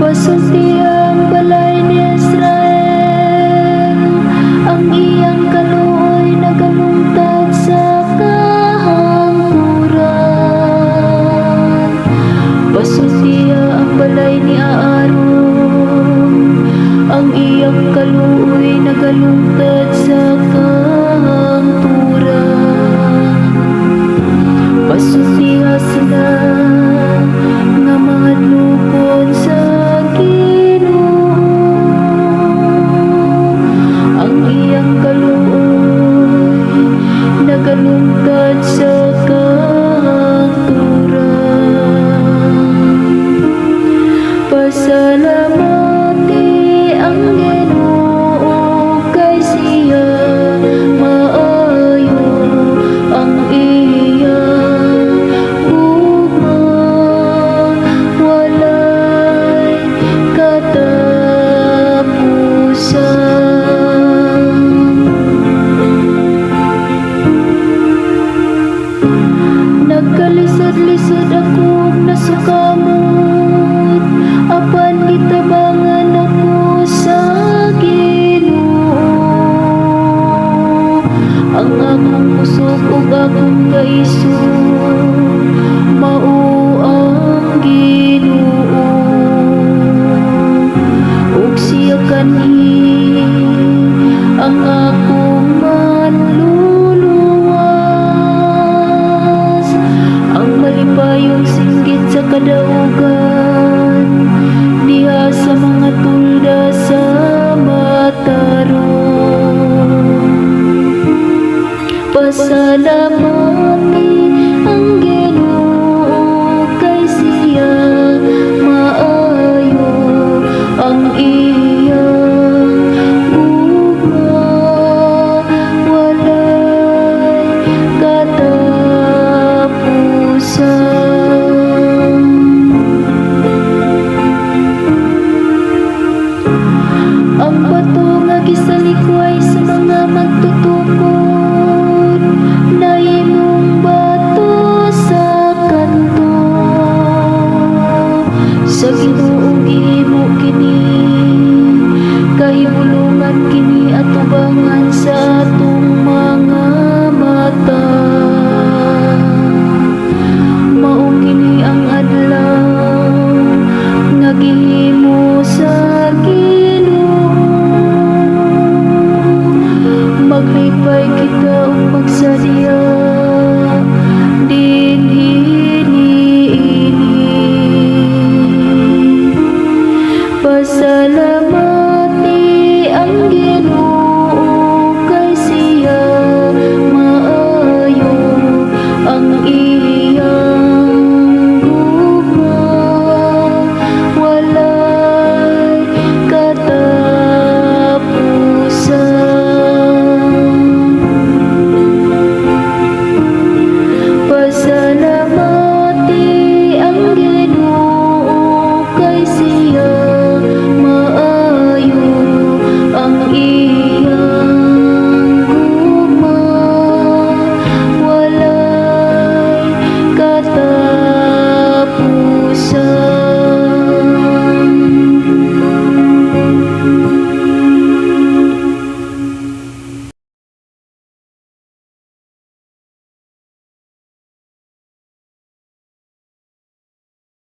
Pasulti ang balay ni Israel, ang iyang kaluoy nagalungtad sa kahangturan. Pasulti ang balay ni Aaron, ang iyang kaluoy nagalungtad sa kahangturan. Pasulti sila nga mahadlokon sa Ginoo, ang iyang kaluoy nagalungtad sa kahangturan. Pasalamati ang Ginoo kay siya maayo ang iyang ugma, walay katapusan. Nagkalisod-lisod akong nasukamot, apan gitabangan ako sa Ginoo. Ang akong kusog ug akong kaisog, mao ang Ginoo. Ug siya kanhi ang akong manluluwas, ang malipayong singgit sa kadaugan, diha sa mga tulda sa mataron. Pasalamati ang Ginoo kay siya maayo ang iyang ugma, walay katapusan. Ang bato nga gisalikway sa mga magtutukod, nahimong bato sa kanto. Sa Ginoo